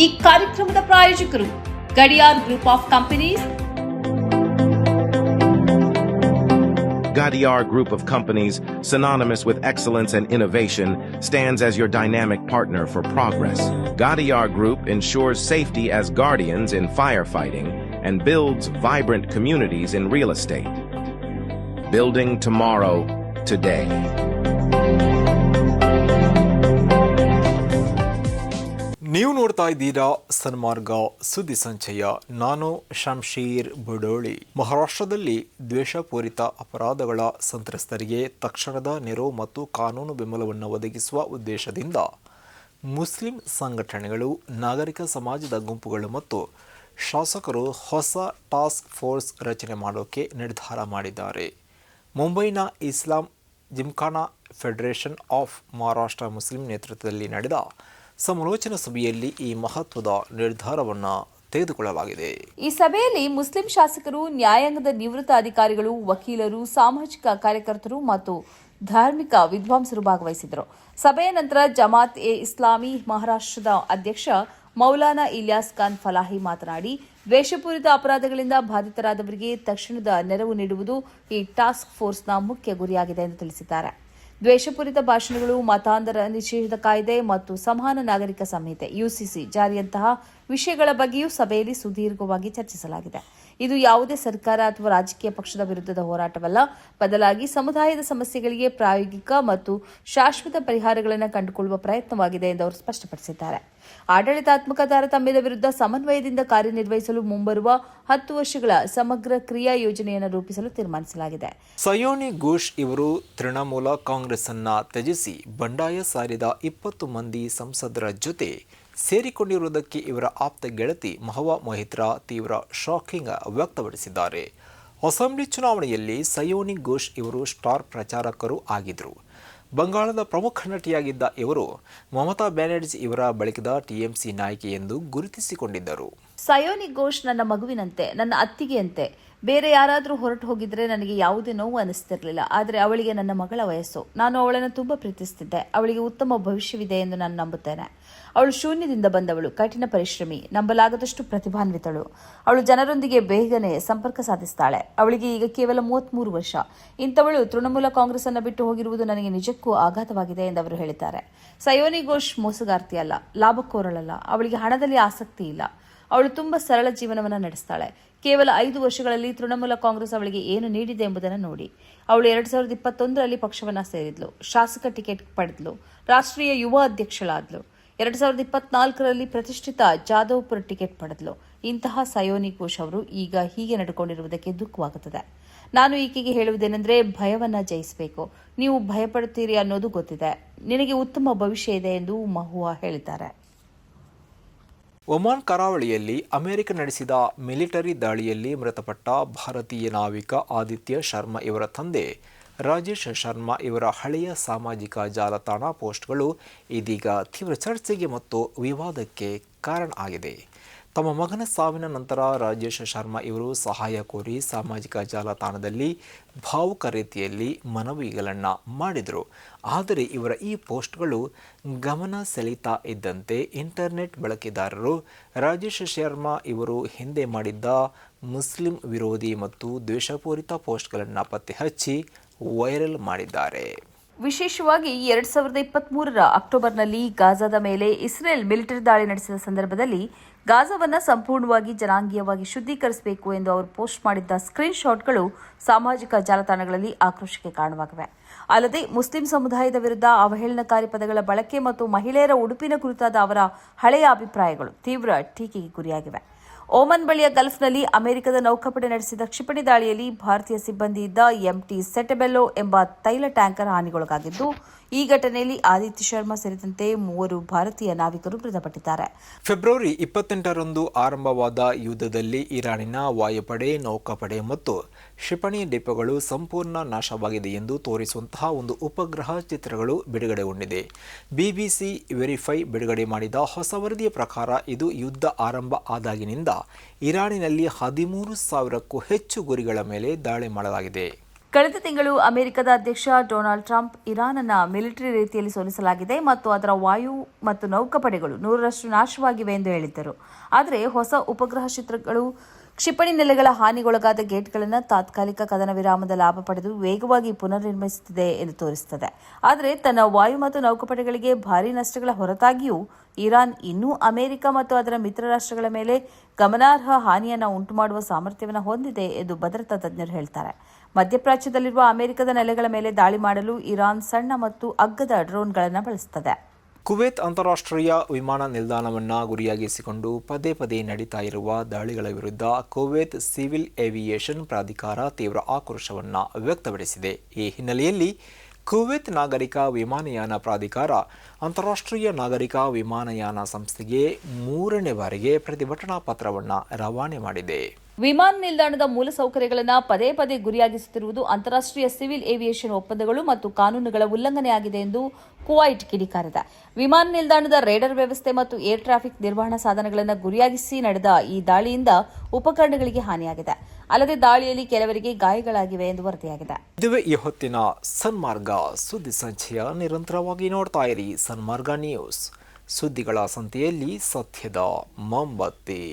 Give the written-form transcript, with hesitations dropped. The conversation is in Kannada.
ಈ ಕಾರ್ಯಕ್ರಮದ ಪ್ರಾಯೋಜಕರು Gadiyar group of companies. Gadiar Group of Companies, synonymous with excellence and innovation, stands as your dynamic partner for progress. Gadiar Group ensures safety as guardians in firefighting and builds vibrant communities in real estate. Building tomorrow, today. ನೀವು ನೋಡ್ತಾ ಇದ್ದೀರಾ ಸನ್ಮಾರ್ಗ ಸುದ್ದಿ ಸಂಚಯ. ನಾನು ಶಂಶೀರ್ ಬುಡೋಳಿ. ಮಹಾರಾಷ್ಟ್ರದಲ್ಲಿ ದ್ವೇಷಪೂರಿತ ಅಪರಾಧಗಳ ಸಂತ್ರಸ್ತರಿಗೆ ತಕ್ಷಣದ ನೆರವು ಮತ್ತು ಕಾನೂನು ಬೆಂಬಲವನ್ನು ಒದಗಿಸುವ ಉದ್ದೇಶದಿಂದ ಮುಸ್ಲಿಂ ಸಂಘಟನೆಗಳು, ನಾಗರಿಕ ಸಮಾಜದ ಗುಂಪುಗಳು ಮತ್ತು ಶಾಸಕರು ಹೊಸ ಟಾಸ್ಕ್ ಫೋರ್ಸ್ ರಚನೆ ಮಾಡೋಕೆ ನಿರ್ಧಾರ ಮಾಡಿದ್ದಾರೆ. ಮುಂಬೈನ ಇಸ್ಲಾಂ ಜಿಮ್ಖಾನಾ ಫೆಡರೇಷನ್ ಆಫ್ ಮಹಾರಾಷ್ಟ್ರ ಮುಸ್ಲಿಂ ನೇತೃತ್ವದಲ್ಲಿ ನಡೆದ ಸಮಾಲೋಚನಾ ಸಭೆಯಲ್ಲಿ ಈ ಮಹತ್ವದ ನಿರ್ಧಾರವನ್ನು ತೆಗೆದುಕೊಳ್ಳಲಾಗಿದೆ. ಈ ಸಭೆಯಲ್ಲಿ ಮುಸ್ಲಿಂ ಶಾಸಕರು, ನ್ಯಾಯಾಂಗದ ನಿವೃತ್ತ ಅಧಿಕಾರಿಗಳು, ವಕೀಲರು, ಸಾಮಾಜಿಕ ಕಾರ್ಯಕರ್ತರು ಮತ್ತು ಧಾರ್ಮಿಕ ವಿದ್ವಾಂಸರು ಭಾಗವಹಿಸಿದರು. ಸಭೆಯ ನಂತರ ಜಮಾತ್ ಎ ಇಸ್ಲಾಮಿ ಮಹಾರಾಷ್ಟ್ರದ ಅಧ್ಯಕ್ಷ ಮೌಲಾನಾ ಇಲಿಯಾಸ್ ಖಾನ್ ಫಲಾಹಿ ಮಾತನಾಡಿ, ದ್ವೇಷಪೂರಿತ ಅಪರಾಧಗಳಿಂದ ಬಾಧಿತರಾದವರಿಗೆ ತಕ್ಷಣದ ನೆರವು ನೀಡುವುದು ಈ ಟಾಸ್ಕ್ ಫೋರ್ಸ್ನ ಮುಖ್ಯ ಗುರಿಯಾಗಿದೆ ಎಂದು ತಿಳಿಸಿದ್ದಾರೆ. ದ್ವೇಷಪೂರಿತ ಭಾಷಣಗಳು, ಮತಾಂತರ ನಿಷೇಧ ಕಾಯ್ದೆ ಮತ್ತು ಸಮಾನ ನಾಗರಿಕ ಸಂಹಿತೆ ಯುಸಿಸಿ ಜಾರಿಯಂತಹ ವಿಷಯಗಳ ಬಗ್ಗೆಯೂ ಸಭೆಯಲ್ಲಿ ಸುದೀರ್ಘವಾಗಿ ಚರ್ಚಿಸಲಾಗಿದೆ. ಇದು ಯಾವುದೇ ಸರ್ಕಾರ ಅಥವಾ ರಾಜಕೀಯ ಪಕ್ಷದ ವಿರುದ್ಧದ ಹೋರಾಟವಲ್ಲ, ಬದಲಾಗಿ ಸಮುದಾಯದ ಸಮಸ್ಯೆಗಳಿಗೆ ಪ್ರಾಯೋಗಿಕ ಮತ್ತು ಶಾಶ್ವತ ಪರಿಹಾರಗಳನ್ನು ಕಂಡುಕೊಳ್ಳುವ ಪ್ರಯತ್ನವಾಗಿದೆ ಎಂದು ಅವರು ಸ್ಪಷ್ಟಪಡಿಸಿದ್ದಾರೆ. ಆಡಳಿತಾತ್ಮಕ ತಾರತಮ್ಯದ ವಿರುದ್ಧ ಸಮನ್ವಯದಿಂದ ಕಾರ್ಯನಿರ್ವಹಿಸಲು ಮುಂಬರುವ 10 ವರ್ಷಗಳ ಸಮಗ್ರ ಕ್ರಿಯಾ ಯೋಜನೆಯನ್ನು ರೂಪಿಸಲು ತೀರ್ಮಾನಿಸಲಾಗಿದೆ. ಸಯೋನಿ ಘೋಷ್ ಇವರು ತೃಣಮೂಲ ಕಾಂಗ್ರೆಸ್ ಅನ್ನ ತ್ಯಜಿಸಿ ಬಂಡಾಯ ಸಾರಿದ 20 ಮಂದಿ ಸಂಸದರ ಜೊತೆ ಸೇರಿಕೊಂಡಿರುವುದಕ್ಕೆ ಇವರ ಆಪ್ತ ಗೆಳತಿ ಮಹುವಾ ಮೊಹಿತ್ರಾ ತೀವ್ರ ಶಾಕಿಂಗ್ ವ್ಯಕ್ತಪಡಿಸಿದ್ದಾರೆ. ಅಸೆಂಬ್ಲಿ ಚುನಾವಣೆಯಲ್ಲಿ ಸಯೋನಿ ಘೋಷ್ ಇವರು ಸ್ಟಾರ್ ಪ್ರಚಾರಕರು ಆಗಿದ್ದರು. ಬಂಗಾಳದ ಪ್ರಮುಖ ನಟಿಯಾಗಿದ್ದ ಇವರು ಮಮತಾ ಬ್ಯಾನರ್ಜಿ ಇವರ ಬಳಿಕದ ಟಿಎಂಸಿ ನಾಯಕಿ ಎಂದು ಗುರುತಿಸಿಕೊಂಡಿದ್ದರು. ಸಯೋನಿ ಘೋಷ್ ನನ್ನ ಮಗುವಿನಂತೆ, ನನ್ನ ಅತ್ತಿಗೆಯಂತೆ. ಬೇರೆ ಯಾರಾದರೂ ಹೊರಟು ಹೋಗಿದ್ರೆ ನನಗೆ ಯಾವುದೇ ನೋವು ಅನಿಸ್ತಿರಲಿಲ್ಲ. ಆದರೆ ಅವಳಿಗೆ ನನ್ನ ಮಗಳ ವಯಸ್ಸು. ನಾನು ಅವಳನ್ನು ತುಂಬಾ ಪ್ರೀತಿಸುತ್ತಿದ್ದೆ. ಅವಳಿಗೆ ಉತ್ತಮ ಭವಿಷ್ಯವಿದೆ ಎಂದು ನಾನು ನಂಬುತ್ತೇನೆ. ಅವಳು ಶೂನ್ಯದಿಂದ ಬಂದವಳು, ಕಠಿಣ ಪರಿಶ್ರಮಿ, ನಂಬಲಾಗದಷ್ಟು ಪ್ರತಿಭಾನ್ವಿತಳು. ಅವಳು ಜನರೊಂದಿಗೆ ಬೇಗನೆ ಸಂಪರ್ಕ ಸಾಧಿಸ್ತಾಳೆ. ಅವಳಿಗೆ ಈಗ ಕೇವಲ 33 ವರ್ಷ. ಇಂಥವಳು ತೃಣಮೂಲ ಕಾಂಗ್ರೆಸ್ ಅನ್ನು ಬಿಟ್ಟು ಹೋಗಿರುವುದು ನನಗೆ ನಿಜಕ್ಕೂ ಆಘಾತವಾಗಿದೆ ಎಂದು ಅವರು ಹೇಳಿದ್ದಾರೆ. ಸಯೋನಿ ಘೋಷ್ ಮೋಸಗಾರ್ತಿಯಲ್ಲ, ಲಾಭಕೋರಳಲ್ಲ. ಅವಳಿಗೆ ಹಣದಲ್ಲಿ ಆಸಕ್ತಿ ಇಲ್ಲ. ಅವಳು ತುಂಬಾ ಸರಳ ಜೀವನವನ್ನು ನಡೆಸ್ತಾಳೆ. ಕೇವಲ 5 ವರ್ಷಗಳಲ್ಲಿ ತೃಣಮೂಲ ಕಾಂಗ್ರೆಸ್ ಅವಳಿಗೆ ಏನು ನೀಡಿದೆ ಎಂಬುದನ್ನು ನೋಡಿ. ಅವಳು 2021ರಲ್ಲಿ ಪಕ್ಷವನ್ನು ಸೇರಿದ್ಲು, ಶಾಸಕ ಟಿಕೆಟ್ ಪಡೆದ್ಲು, ರಾಷ್ಟ್ರೀಯ ಯುವ ಅಧ್ಯಕ್ಷಳಾದ್ಲು. 2024ರಲ್ಲಿ ಪ್ರತಿಷ್ಠಿತ ಜಾಧವ್ಪುರ ಟಿಕೆಟ್ ಪಡೆದ್ಲು. ಇಂತಹ ಸಯೋನಿ ಘೋಷ್ ಅವರು ಈಗ ಹೀಗೆ ನಡ್ಕೊಂಡಿರುವುದಕ್ಕೆ ದುಃಖವಾಗುತ್ತದೆ. ನಾನು ಈಕೆಗೆ ಹೇಳುವುದೇನೆಂದರೆ, ಭಯವನ್ನ ಜಯಿಸಬೇಕು. ನೀವು ಭಯಪಡುತ್ತೀರಿ ಅನ್ನೋದು ಗೊತ್ತಿದೆ. ನಿನಗೆ ಉತ್ತಮ ಭವಿಷ್ಯ ಇದೆ ಎಂದು ಮಹುವಾ ಹೇಳಿದ್ದಾರೆ. ಒಮಾನ್ ಕರಾವಳಿಯಲ್ಲಿ ಅಮೆರಿಕ ನಡೆಸಿದ ಮಿಲಿಟರಿ ದಾಳಿಯಲ್ಲಿ ಮೃತಪಟ್ಟ ಭಾರತೀಯ ನಾವಿಕ ಆದಿತ್ಯ ಶರ್ಮಾ ಇವರ ತಂದೆ ರಾಜೇಶ್ ಶರ್ಮಾ ಇವರ ಹಳೆಯ ಸಾಮಾಜಿಕ ಜಾಲತಾಣ ಪೋಸ್ಟ್ಗಳು ಇದೀಗ ತೀವ್ರ ಚರ್ಚೆಗೆ ಮತ್ತು ವಿವಾದಕ್ಕೆ ಕಾರಣ ಆಗಿದೆ. ತಮ್ಮ ಮಗನ ಸಾವಿನ ನಂತರ ರಾಜೇಶ್ ಶರ್ಮಾ ಇವರು ಸಹಾಯ ಕೋರಿ ಸಾಮಾಜಿಕ ಜಾಲತಾಣದಲ್ಲಿ ಭಾವುಕ ರೀತಿಯಲ್ಲಿ ಮನವಿಗಳನ್ನು ಮಾಡಿದರು. ಆದರೆ ಇವರ ಈ ಪೋಸ್ಟ್ಗಳು ಗಮನ ಸೆಳೀತಾ ಇದ್ದಂತೆ ಇಂಟರ್ನೆಟ್ ಬಳಕೆದಾರರು ರಾಜೇಶ್ ಶರ್ಮಾ ಇವರು ಹಿಂದೆ ಮಾಡಿದ್ದ ಮುಸ್ಲಿಂ ವಿರೋಧಿ ಮತ್ತು ದ್ವೇಷಪೂರಿತ ಪೋಸ್ಟ್ಗಳನ್ನು ಪತ್ತೆ ಹಚ್ಚಿ ವೈರಲ್ ಮಾಡಿದ್ದಾರೆ. ವಿಶೇಷವಾಗಿ 2023ರ ಅಕ್ಟೋಬರ್ನಲ್ಲಿ ಗಾಜಾದ ಮೇಲೆ ಇಸ್ರೇಲ್ ಮಿಲಿಟರಿ ದಾಳಿ ನಡೆಸಿದ ಸಂದರ್ಭದಲ್ಲಿ ಗಾಜಾವನ್ನು ಸಂಪೂರ್ಣವಾಗಿ ಜನಾಂಗೀಯವಾಗಿ ಶುದ್ಧೀಕರಿಸಬೇಕು ಎಂದು ಅವರು ಪೋಸ್ಟ್ ಮಾಡಿದ್ದ ಸ್ಕ್ರೀನ್ ಶಾಟ್ಗಳು ಸಾಮಾಜಿಕ ಜಾಲತಾಣಗಳಲ್ಲಿ ಆಕ್ರೋಶಕ್ಕೆ ಕಾರಣವಾಗಿವೆ. ಅಲ್ಲದೆ ಮುಸ್ಲಿಂ ಸಮುದಾಯದ ವಿರುದ್ಧ ಅವಹೇಳನಕಾರಿ ಪದಗಳ ಬಳಕೆ ಮತ್ತು ಮಹಿಳೆಯರ ಉಡುಪಿನ ಕುರಿತಾದ ಅವರ ಹಳೆಯ ಅಭಿಪ್ರಾಯಗಳು ತೀವ್ರ ಟೀಕೆಗೆ ಗುರಿಯಾಗಿವೆ. ಓಮನ್ ಬಳಿಯ ಗಲ್ಫ್ನಲ್ಲಿ ಅಮೆರಿಕದ ನೌಕಾಪಡೆ ನಡೆಸಿದ ಕ್ಷಿಪಣಿ ದಾಳಿಯಲ್ಲಿ ಭಾರತೀಯ ಸಿಬ್ಬಂದಿ ಇದ್ದ ಎಂಟಿ ಸೆಟಬೆಲ್ಲೋ ಎಂಬ ತೈಲ ಟ್ಯಾಂಕರ್ ಹಾನಿಗೊಳಗಾಗಿದ್ದು, ಈ ಘಟನೆಯಲ್ಲಿ ಆದಿತ್ಯ ಶರ್ಮಾ ಸೇರಿದಂತೆ 3 ಭಾರತೀಯ ನಾವಿಕರು ಮೃತಪಟ್ಟಿದ್ದಾರೆ. ಫೆಬ್ರವರಿ 28ರಂದು ಆರಂಭವಾದ ಯುದ್ಧದಲ್ಲಿ ಇರಾನಿನ ವಾಯುಪಡೆ, ನೌಕಾಪಡೆ ಮತ್ತು ಕ್ಷಿಪಣಿ ಡಿಪೋಗಳು ಸಂಪೂರ್ಣ ನಾಶವಾಗಿದೆ ಎಂದು ತೋರಿಸುವಂತಹ ಒಂದು ಉಪಗ್ರಹ ಚಿತ್ರಗಳು ಬಿಡುಗಡೆಗೊಂಡಿದೆ. ಬಿಬಿಸಿ ವೆರಿಫೈ ಬಿಡುಗಡೆ ಮಾಡಿದ ಹೊಸ ವರದಿಯ ಪ್ರಕಾರ ಇದು ಯುದ್ಧ ಆರಂಭ ಆದಾಗಿನಿಂದ ಇರಾನಿನಲ್ಲಿ 13,000ಕ್ಕೂ ಹೆಚ್ಚು ಗುರಿಗಳ ಮೇಲೆ ದಾಳಿ ಮಾಡಲಾಗಿದೆ. ಕಳೆದ ತಿಂಗಳು ಅಮೆರಿಕದ ಅಧ್ಯಕ್ಷ ಡೊನಾಲ್ಡ್ ಟ್ರಂಪ್ ಇರಾನ್ ಅನ್ನು ಮಿಲಿಟರಿ ರೀತಿಯಲ್ಲಿ ಸೋಲಿಸಲಾಗಿದೆ ಮತ್ತು ಅದರ ವಾಯು ಮತ್ತು ನೌಕಾಪಡೆಗಳು 100ರಷ್ಟು ನಾಶವಾಗಿವೆ ಎಂದು ಹೇಳಿದ್ದರು. ಆದರೆ ಹೊಸ ಉಪಗ್ರಹ ಚಿತ್ರಗಳು ಕ್ಷಿಪಣಿ ನೆಲೆಗಳ ಹಾನಿಗೊಳಗಾದ ಗೇಟ್ಗಳನ್ನು ತಾತ್ಕಾಲಿಕ ಕದನ ವಿರಾಮದ ಲಾಭ ಪಡೆದು ವೇಗವಾಗಿ ಪುನರ್ನಿರ್ಮಿಸುತ್ತಿದೆ ಎಂದು ತೋರಿಸುತ್ತದೆ. ಆದರೆ ತನ್ನ ವಾಯು ಮತ್ತು ನೌಕಾಪಡೆಗಳಿಗೆ ಭಾರೀ ನಷ್ಟಗಳ ಹೊರತಾಗಿಯೂ ಇರಾನ್ ಇನ್ನೂ ಅಮೆರಿಕ ಮತ್ತು ಅದರ ಮಿತ್ರ ರಾಷ್ಟ್ರಗಳ ಮೇಲೆ ಗಮನಾರ್ಹ ಹಾನಿಯನ್ನು ಉಂಟುಮಾಡುವ ಸಾಮರ್ಥ್ಯವನ್ನು ಹೊಂದಿದೆ ಎಂದು ಭದ್ರತಾ ತಜ್ಞರು ಹೇಳ್ತಾರೆ. ಮಧ್ಯಪ್ರಾಚ್ಯದಲ್ಲಿರುವ ಅಮೆರಿಕದ ನೆಲೆಗಳ ಮೇಲೆ ದಾಳಿ ಮಾಡಲು ಇರಾನ್ ಸಣ್ಣ ಮತ್ತು ಅಗ್ಗದ ಡ್ರೋನ್ಗಳನ್ನು ಬಳಸುತ್ತದೆ. ಕುವೈತ್ ಅಂತಾರಾಷ್ಟ್ರೀಯ ವಿಮಾನ ನಿಲ್ದಾಣವನ್ನು ಗುರಿಯಾಗಿಸಿಕೊಂಡು ಪದೇ ಪದೇ ನಡೀತಾ ಇರುವ ದಾಳಿಗಳ ವಿರುದ್ಧ ಕುವೈತ್ ಸಿವಿಲ್ ಏವಿಯೇಷನ್ ಪ್ರಾಧಿಕಾರ ತೀವ್ರ ಆಕ್ರೋಶವನ್ನು ವ್ಯಕ್ತಪಡಿಸಿದೆ. ಈ ಹಿನ್ನೆಲೆಯಲ್ಲಿ ಕುವೈತ್ ನಾಗರಿಕ ವಿಮಾನಯಾನ ಪ್ರಾಧಿಕಾರ ಅಂತಾರಾಷ್ಟ್ರೀಯ ನಾಗರಿಕ ವಿಮಾನಯಾನ ಸಂಸ್ಥೆಗೆ 3ನೇ ಬಾರಿಗೆ ಪ್ರತಿಭಟನಾ ಪತ್ರವನ್ನು ರವಾನೆ ಮಾಡಿದೆ. ವಿಮಾನ ನಿಲ್ದಾಣದ ಮೂಲಸೌಕರ್ಯಗಳನ್ನು ಪದೇ ಪದೇ ಗುರಿಯಾಗಿಸುತ್ತಿರುವುದು ಅಂತಾರಾಷ್ಟ್ರೀಯ ಸಿವಿಲ್ ಏವಿಯೇಷನ್ ಒಪ್ಪಂದಗಳು ಮತ್ತು ಕಾನೂನುಗಳ ಉಲ್ಲಂಘನೆಯಾಗಿದೆ ಎಂದು ಕುವೈಟ್ ಕಿಡಿಕಾರಿದೆ. ವಿಮಾನ ನಿಲ್ದಾಣದ ರೇಡರ್ ವ್ಯವಸ್ಥೆ ಮತ್ತು ಏರ್ ಟ್ರಾಫಿಕ್ ನಿರ್ವಹಣಾ ಸಾಧನಗಳನ್ನು ಗುರಿಯಾಗಿಸಿ ನಡೆದ ಈ ದಾಳಿಯಿಂದ ಉಪಕರಣಗಳಿಗೆ ಹಾನಿಯಾಗಿದೆ. ಅಲ್ಲದೆ ದಾಳಿಯಲ್ಲಿ ಕೆಲವರಿಗೆ ಗಾಯಗಳಾಗಿವೆ ಎಂದು ವರದಿಯಾಗಿದೆ. ಇದುವೇ ಈ ಹೊತ್ತಿನ ಸನ್ಮಾರ್ಗ ಸುದ್ದಿ ಸಂಚಯ. ನಿರಂತರವಾಗಿ ನೋಡ್ತಾ ಇರಿ ಸನ್ಮಾರ್ಗ ನ್ಯೂಸ್. ಸುದ್ದಿಗಳ ಸಂತೆಯಲ್ಲಿ ಸತ್ಯದ ಮೊಂಬತ್ತಿ.